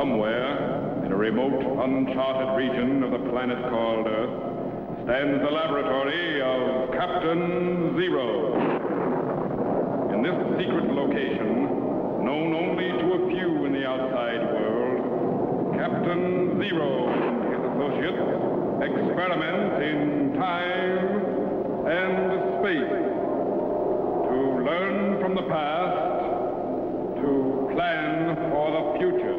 Somewhere, in a remote, uncharted region of the planet called Earth, stands the laboratory of Captain Zero. In this secret location, known only to a few in the outside world, Captain Zero and his associates experiment in time and space to learn from the past, to plan for the future.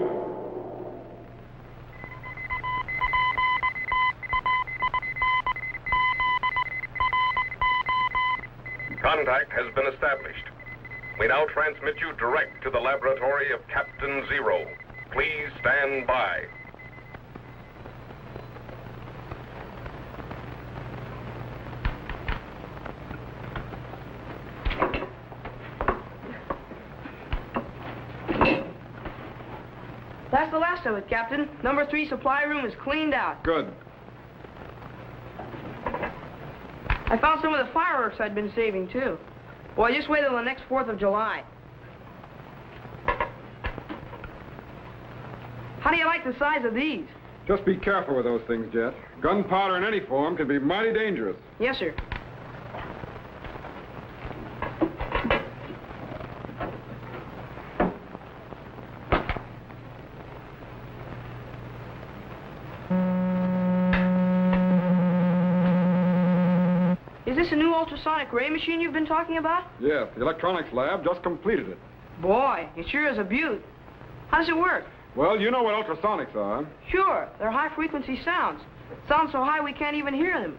Contact has been established. We now transmit you direct to the laboratory of Captain Zero. Please stand by. That's the last of it, Captain. Number 3 supply room is cleaned out. Good. I found some of the fireworks I'd been saving, too. Boy, just wait till the next 4th of July. How do you like the size of these? Just be careful with those things, Jet. Gunpowder in any form can be mighty dangerous. Yes, sir. Is this a new ultrasonic ray machine you've been talking about? Yes, the electronics lab just completed it. Boy, it sure is a beaut. How does it work? Well, you know what ultrasonics are. Sure, they're high-frequency sounds. Sounds so high we can't even hear them.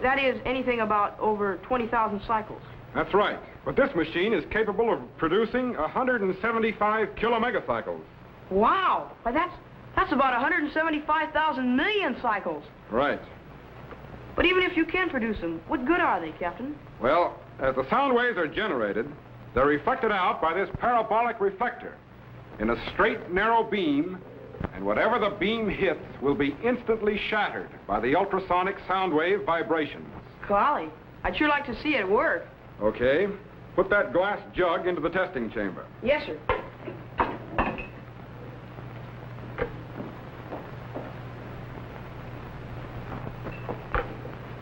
That is, anything about over 20,000 cycles. That's right. But this machine is capable of producing 175 kilomegacycles. Wow! Why, that's about 175,000 million cycles. Right. But even if you can produce them, what good are they, Captain? Well, as the sound waves are generated, they're reflected out by this parabolic reflector in a straight, narrow beam, and whatever the beam hits will be instantly shattered by the ultrasonic sound wave vibrations. Golly, I'd sure like to see it work. Okay. Put that glass jug into the testing chamber. Yes, sir.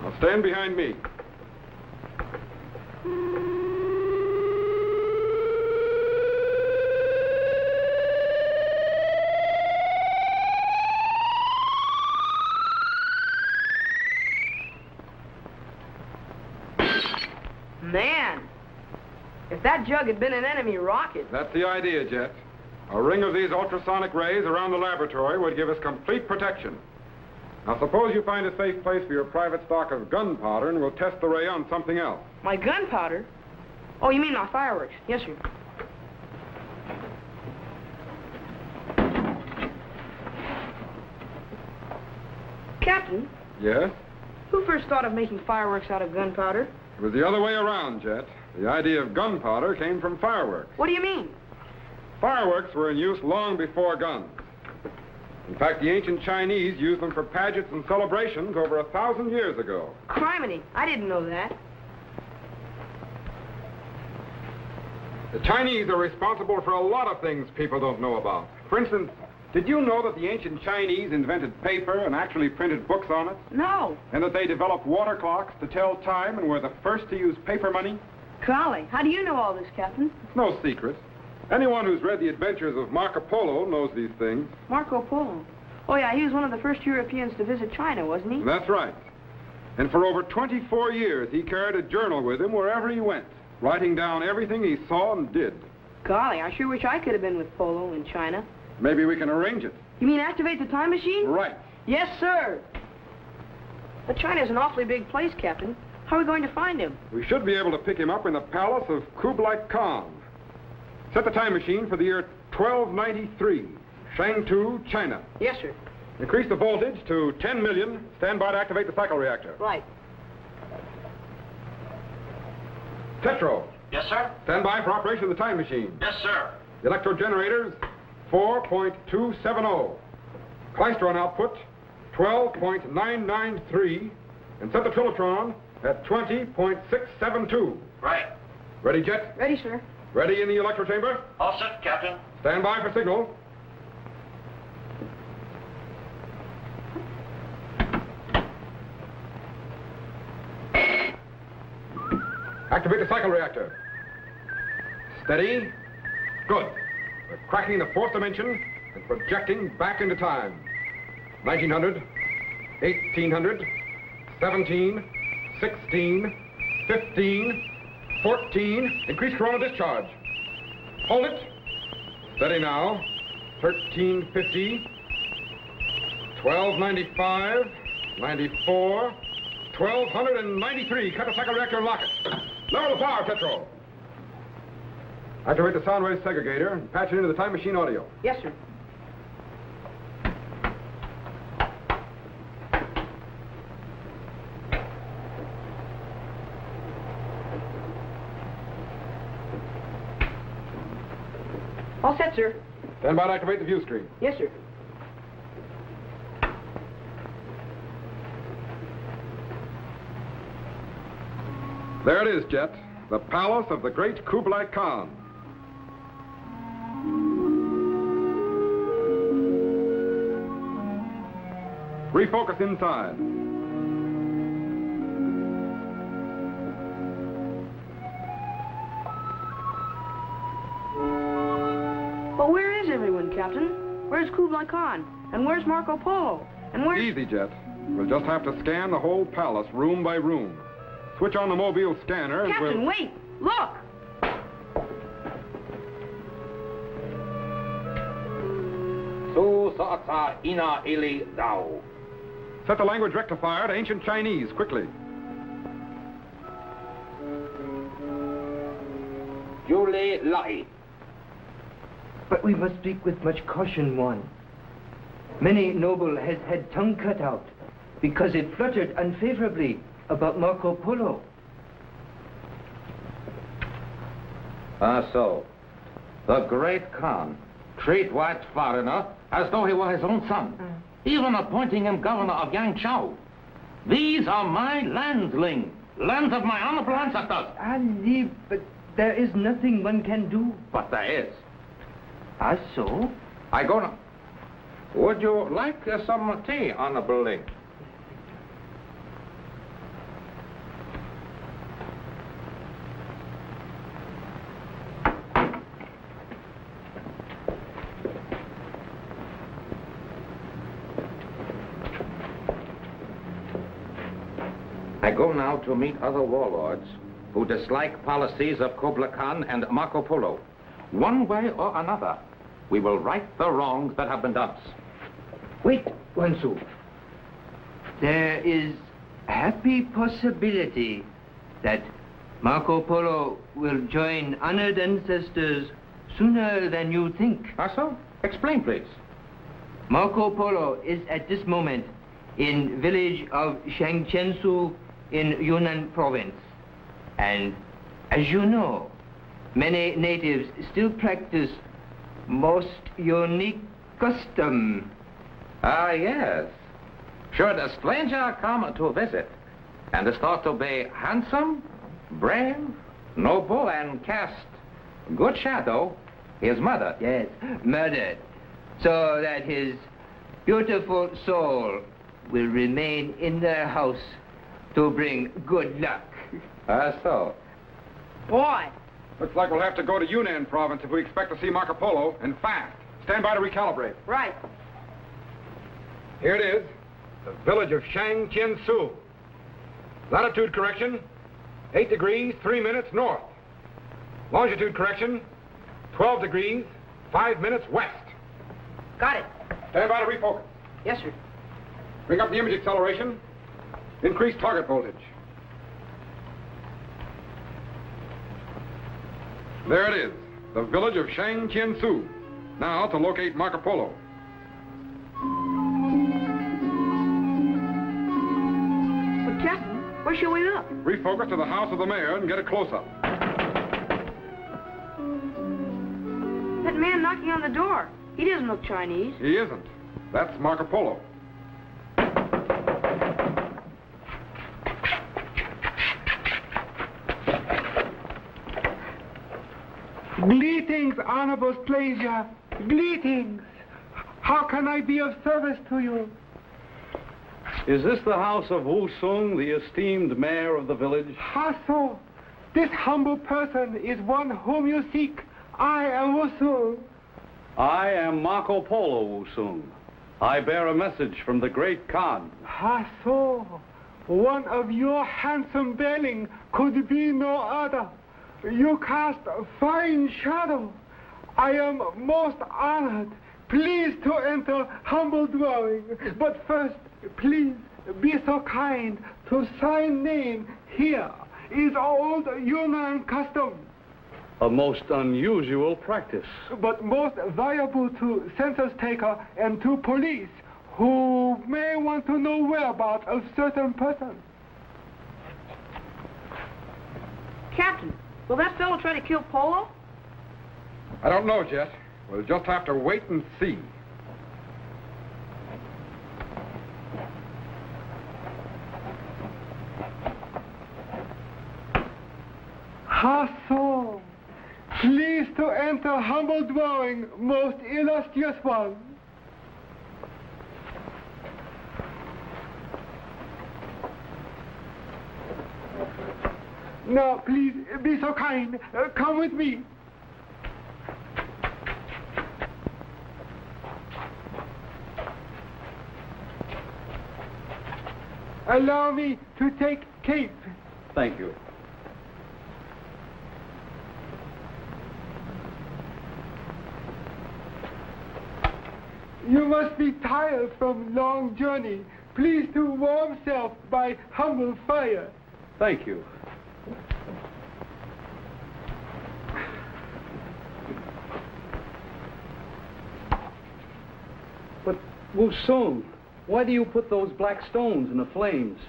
Now stand behind me. Man, if that jug had been an enemy rocket... That's the idea, Jet. A ring of these ultrasonic rays around the laboratory would give us complete protection. Now, suppose you find a safe place for your private stock of gunpowder, and we'll test the ray on something else. My gunpowder? Oh, you mean my fireworks? Yes, sir. Captain? Yes? Who first thought of making fireworks out of gunpowder? It was the other way around, Jet. The idea of gunpowder came from fireworks. What do you mean? Fireworks were in use long before guns. In fact, the ancient Chinese used them for pageants and celebrations over 1,000 years ago. Criminy, I didn't know that. The Chinese are responsible for a lot of things people don't know about. For instance, did you know that the ancient Chinese invented paper and actually printed books on it? No. And that they developed water clocks to tell time and were the first to use paper money? Golly, how do you know all this, Captain? It's no secret. Anyone who's read the adventures of Marco Polo knows these things. Marco Polo? Oh, yeah, he was one of the first Europeans to visit China, wasn't he? That's right. And for over 24 years, he carried a journal with him wherever he went, writing down everything he saw and did. Golly, I sure wish I could have been with Polo in China. Maybe we can arrange it. You mean activate the time machine? Right. Yes, sir. But China's an awfully big place, Captain. How are we going to find him? We should be able to pick him up in the palace of Kublai Khan. Set the time machine for the year 1293, Shangtu, China. Yes, sir. Increase the voltage to 10 million. Stand by to activate the cycle reactor. Right. Tetro. Yes, sir? Stand by for operation of the time machine. Yes, sir. The electro generators, 4.270. Klystron output, 12.993. And set the trilotron at 20.672. Right. Ready, Jet? Ready, sir. Ready in the electro chamber? All set, Captain. Stand by for signal. Activate the cycle reactor. Steady. Good. We're cracking the fourth dimension and projecting back into time. 1900, 1800, 17, 16, 15, 14. Increase coronal discharge. Hold it. Steady now. 1350, 1295, 94, 1293. Cut the cycle reactor and lock it. Lower the power, Petro. Activate the sound wave segregator and patch it into the time machine audio. Yes, sir. All set, sir. Stand by to activate the view screen. Yes, sir. There it is, Jet. The palace of the great Kublai Khan. Refocus inside. But where is everyone, Captain? Where's Kublai Khan? And where's Marco Polo? And where's... Easy, Jet. We'll just have to scan the whole palace, room by room. Switch on the mobile scanner and Captain, we'll... wait! Look! Su Sa'ata Ina Ili Dao. Set the language rectifier to ancient Chinese, quickly. Julie Lai. But we must speak with much caution, one. Many noble has had tongue cut out because it fluttered unfavorably about Marco Polo. So, the great Khan treat white foreigner as though he were his own son, even appointing him governor of Yangzhou. These are my landlings, lands of my honorable ancestors. Ali, but there is nothing one can do. But there is. So? I go now. Would you like some tea, honorable link? I go now to meet other warlords who dislike policies of Kublai Khan and Marco Polo. One way or another, we will right the wrongs that have been done. Wait, Wansu. There is a happy possibility that Marco Polo will join honored ancestors sooner than you think. So? Explain, please. Marco Polo is at this moment in village of Shangchensu in Yunnan province. And as you know, many natives still practice most unique custom. Yes. Should a stranger come to visit and is thought to be handsome, brave, noble, and cast good shadow, he is murdered. Yes, murdered, so that his beautiful soul will remain in their house to bring good luck. So? Why? Looks like we'll have to go to Yunnan province if we expect to see Marco Polo, and fast. Stand by to recalibrate. Right. Here it is, the village of Shangchensu. Latitude correction, 8 degrees, 3 minutes north. Longitude correction, 12 degrees, 5 minutes west. Got it. Stand by to refocus. Yes, sir. Bring up the image acceleration. Increase target voltage. There it is, the village of Shangchensu. Now to locate Marco Polo. But, Captain, where shall we look? Refocus to the house of the mayor and get a close-up. That man knocking on the door. He doesn't look Chinese. He isn't. That's Marco Polo. Greetings, honorable pleasure. Greetings. How can I be of service to you? Is this the house of Wu Sung, the esteemed mayor of the village? How so? This humble person is one whom you seek. I am Wusung. I am Marco Polo, Wusung. I bear a message from the great Khan. Ah, so. One of your handsome bearing could be no other. You cast a fine shadow. I am most honored. Please to enter humble dwelling. But first, please be so kind to sign name here. Is old Yunnan custom. A most unusual practice. But most valuable to census taker and to police who may want to know whereabouts of certain person. Captain, will that fellow try to kill Polo? I don't know, Jet. We'll just have to wait and see. Ha, so. Please to enter humble dwelling, most illustrious one. Now, please be so kind. Come with me. Allow me to take cape. Thank you. You must be tired from long journey. Please to warm self by humble fire. Thank you. But, Wusung, why do you put those black stones in the flames?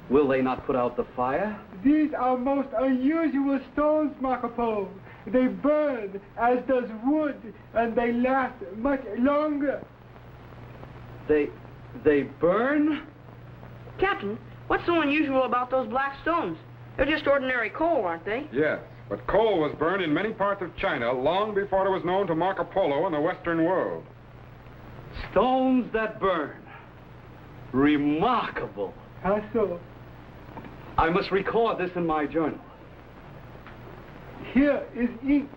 Will they not put out the fire? These are most unusual stones, Marco Polo. They burn as does wood, and they last much longer. They burn? Captain, what's so unusual about those black stones? They're just ordinary coal, aren't they? Yes, but coal was burned in many parts of China long before it was known to Marco Polo in the Western world. Stones that burn. Remarkable. How so? I must record this in my journal. Here is ink.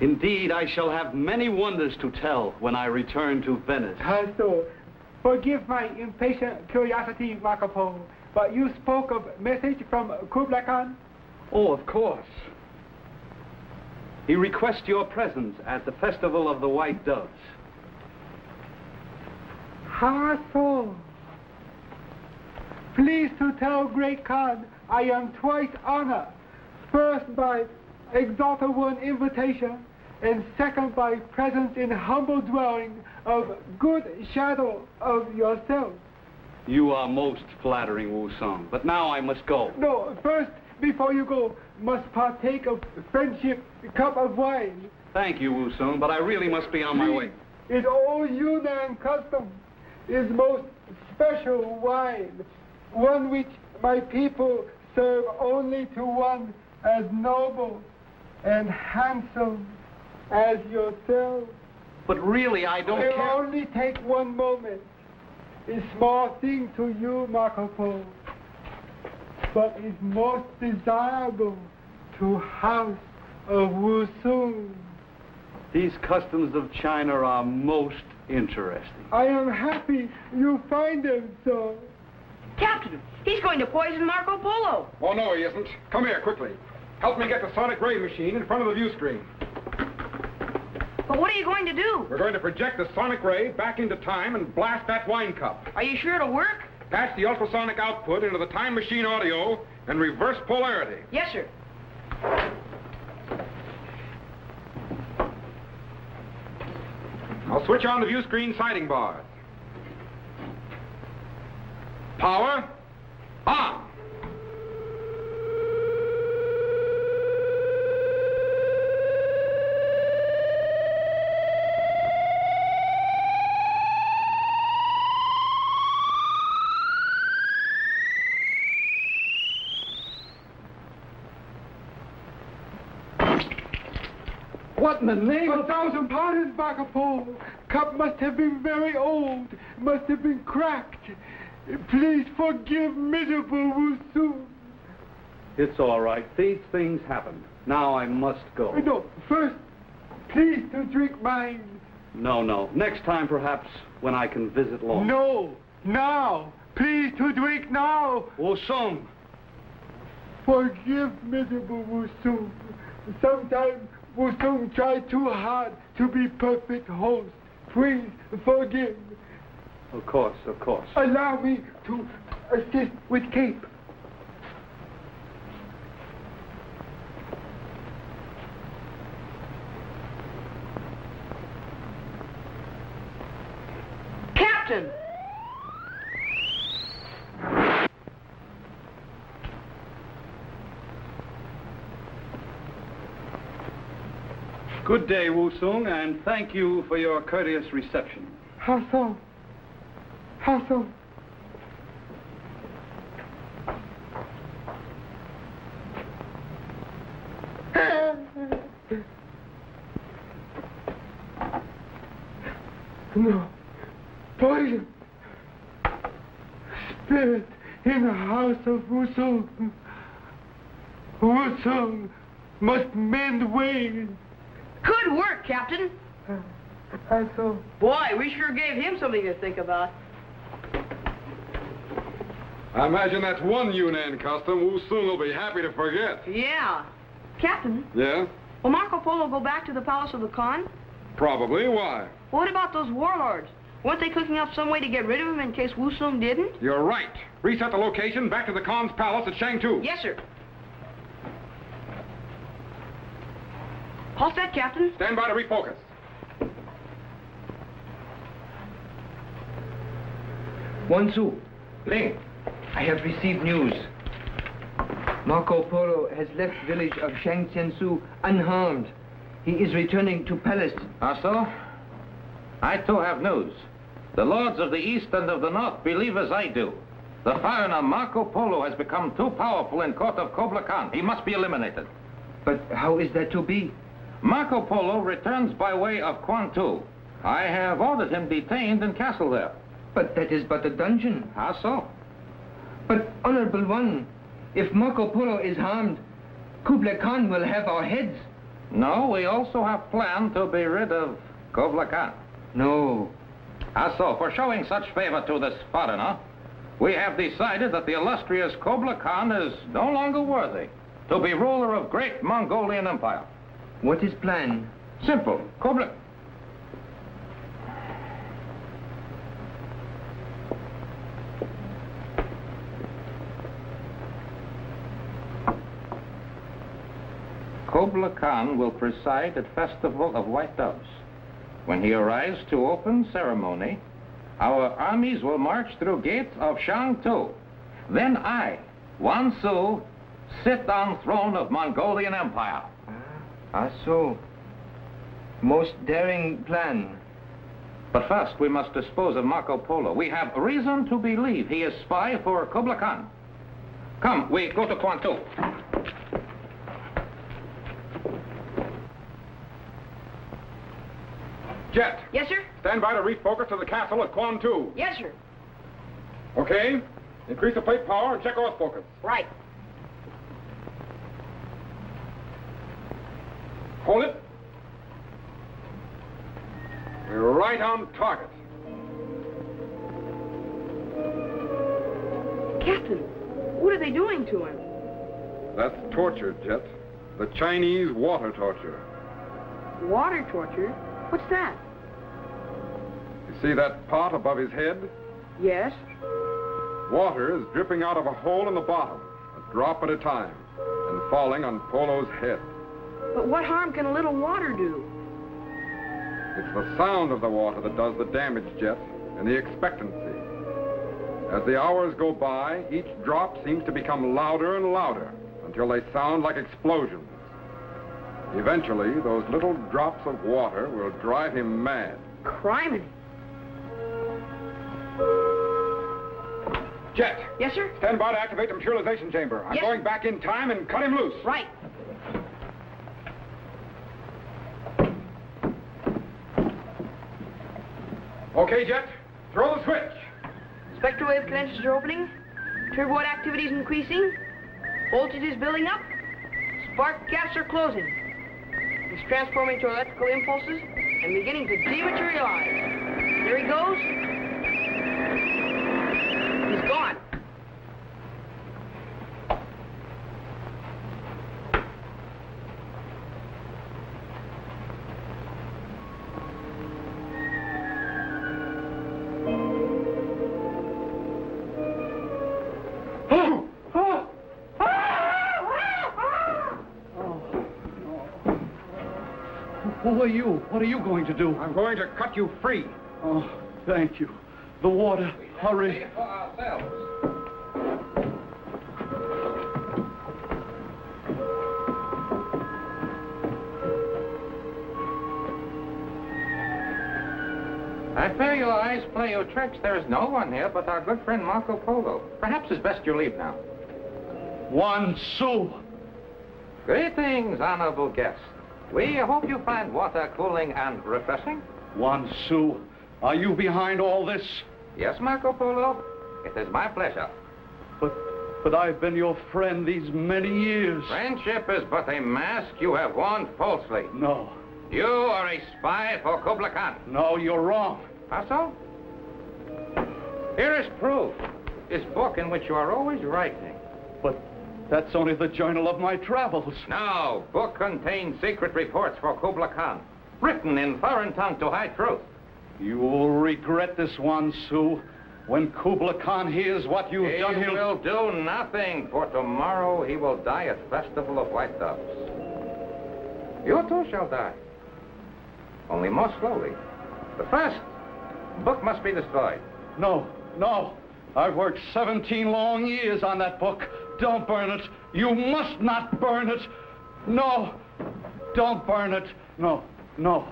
Indeed, I shall have many wonders to tell when I return to Venice. How so? Forgive my impatient curiosity, Marco Polo, but you spoke of message from Kublai Khan? Oh, of course. He requests your presence at the Festival of the White Doves. How so? Please to tell Great Khan I am twice honored. First by exalted one invitation, and second by presence in humble dwelling of good shadow of yourself. You are most flattering, Wusung, but now I must go. No, first, before you go, must partake of friendship cup of wine. Thank you, Wusung, but I really must be on my way. Is old Yunnan custom, is most special wine, one which my people serve only to one as noble and handsome as yourself. But really, I don't It will care. only take one moment. A small thing to you, Marco Polo, but is most desirable to House of Wusung. These customs of China are most interesting. I am happy you find them so. Captain, he's going to poison Marco Polo. Oh, no, he isn't. Come here, quickly. Help me get the sonic ray machine in front of the view screen. But what are you going to do? We're going to project the sonic ray back into time and blast that wine cup. Are you sure it'll work? Patch the ultrasonic output into the time machine audio and reverse polarity. Yes, sir. I'll switch on the view screen sighting bars. Power on. What in the name of... 1,000 pardons, Marco Polo. Cup must have been very old, must have been cracked. Please forgive miserable Wusun. It's all right. These things happen. Now I must go. No, first, please to drink mine. No. Next time, perhaps, when I can visit long. No, now. Please to drink now. Wusung. Forgive miserable Wusun. Sometimes Wusung tried too hard to be perfect host. Please forgive. Of course. Allow me to assist with cape. Captain! Good day, Wusung, and thank you for your courteous reception. How so? No. Poison. Spirit in the house of Wusung. Wusung must mend ways. Good work, Captain. How so? Boy, we sure gave him something to think about. I imagine that's one Yunnan custom Wusung will be happy to forget. Yeah. Captain, Yeah? will Marco Polo go back to the palace of the Khan? Probably. Why? What about those warlords? Weren't they cooking up some way to get rid of him in case Wusung didn't? You're right. Reset the location back to the Khan's palace at Shangtu. Yes, sir. All set, Captain. Stand by to refocus. Wansu, Ling, I have received news. Marco Polo has left village of Shangtiansu unharmed. He is returning to palace. Ah, so? I too have news. The lords of the east and of the north believe as I do. The foreigner Marco Polo has become too powerful in court of Kublai Khan. He must be eliminated. But how is that to be? Marco Polo returns by way of Kwantu. I have ordered him detained in castle there. But that is but a dungeon. Ah, so? But, Honorable One, if Marco Polo is harmed, Kublai Khan will have our heads. No, we also have planned to be rid of Kublai Khan. No. Ah, so, for showing such favor to this foreigner, we have decided that the illustrious Kublai Khan is no longer worthy to be ruler of great Mongolian Empire. What is plan? Simple. Kublai... Kublai Khan will preside at Festival of White Doves. When he arrives to open ceremony, our armies will march through gates of Shangtu. Then I, Wansu, sit on throne of Mongolian Empire. Ah, so. Most daring plan. But first, we must dispose of Marco Polo. We have reason to believe he is spy for Kublai Khan. Come, we go to Kwantu. Jet. Yes, sir? Stand by to refocus to the castle at Kwantu. Yes, sir. Okay? Increase the plate power and check off focus. Right. Hold it. We're right on target. Captain, what are they doing to him? That's torture, Jet. The Chinese water torture. Water torture? What's that? You see that pot above his head? Yes. Water is dripping out of a hole in the bottom, a drop at a time, and falling on Polo's head. But what harm can a little water do? It's the sound of the water that does the damage, Jet, and the expectancy. As the hours go by, each drop seems to become louder and louder until they sound like explosions. Eventually, those little drops of water will drive him mad. Criminy. Jet! Yes, sir? Stand by to activate the materialization chamber. I'm Yes. going back in time and cut him loose. Right. Okay, Jet. Throw the switch. Spectral wave credentials are opening. Turboid activity is increasing. Voltage is building up. Spark gaps are closing. He's transforming to electrical impulses and beginning to dematerialize. There he goes. He's gone. Who are you? What are you going to do? I'm going to cut you free. Oh, thank you. The water. Hurry. For ourselves. I fear your eyes play you tricks. There is no one here but our good friend Marco Polo. Perhaps it's best you leave now. 1 sou. Greetings, honorable guest. We hope you find water cooling and refreshing. 1 sou. Are you behind all this? Yes, Marco Polo. It is my pleasure. But I've been your friend these many years. Friendship is but a mask you have worn falsely. No. You are a spy for Kublai Khan. No, you're wrong. How so? Here is proof. This book in which you are always writing. But that's only the journal of my travels. No, book contains secret reports for Kublai Khan, written in foreign tongue to hide truth. You will regret this, 1 sou. When Kublai Khan hears what you've done, He will do nothing, for tomorrow he will die at Festival of White Doves. You too shall die. Only more slowly. But first, the book must be destroyed. No, no. I've worked 17 long years on that book. Don't burn it. You must not burn it. No, don't burn it. No, no.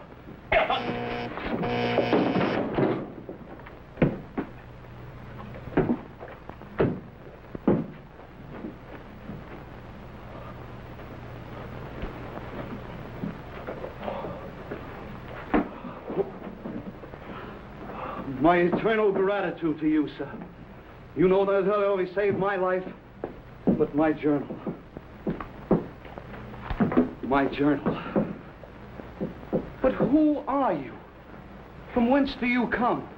My eternal gratitude to you, sir. You know that not only saved my life, but my journal. My journal. But who are you? From whence do you come?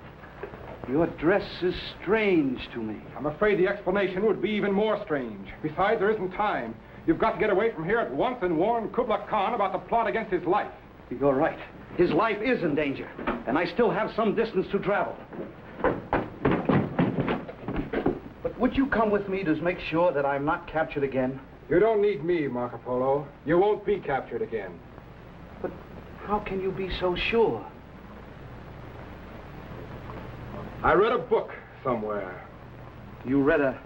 Your dress is strange to me. I'm afraid the explanation would be even more strange. Besides, there isn't time. You've got to get away from here at once and warn Kublai Khan about the plot against his life. You're right. His life is in danger, and I still have some distance to travel. But would you come with me to make sure that I'm not captured again? You don't need me, Marco Polo. You won't be captured again. But how can you be so sure? I read a book somewhere. You read a...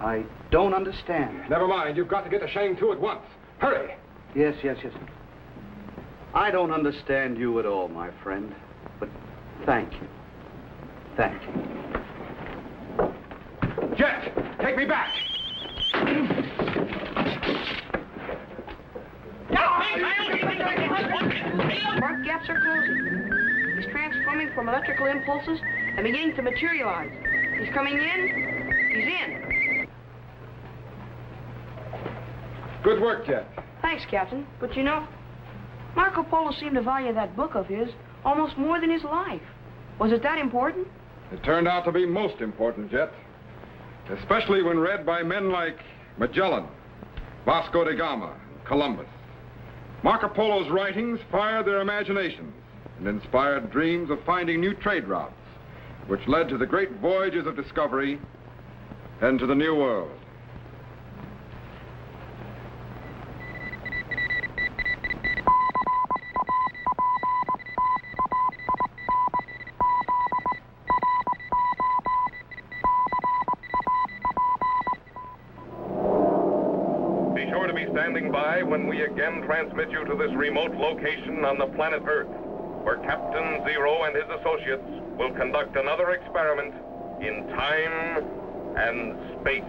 I don't understand. Never mind. You've got to get to Shang-Tu at once. Hurry! Yes. I don't understand you at all, my friend. But thank you. Thank you. Jet, take me back! Spark gaps are closing. He's transforming from electrical impulses and beginning to materialize. He's coming in. He's in. Good work, Jet. Thanks, Captain. But you know, Marco Polo seemed to value that book of his almost more than his life. Was it that important? It turned out to be most important, Jet. Especially when read by men like Magellan, Vasco da Gama, and Columbus. Marco Polo's writings fired their imaginations and inspired dreams of finding new trade routes, which led to the great voyages of discovery and to the New World. Standing by when we again transmit you to this remote location on the planet Earth, where Captain Zero and his associates will conduct another experiment in time and space.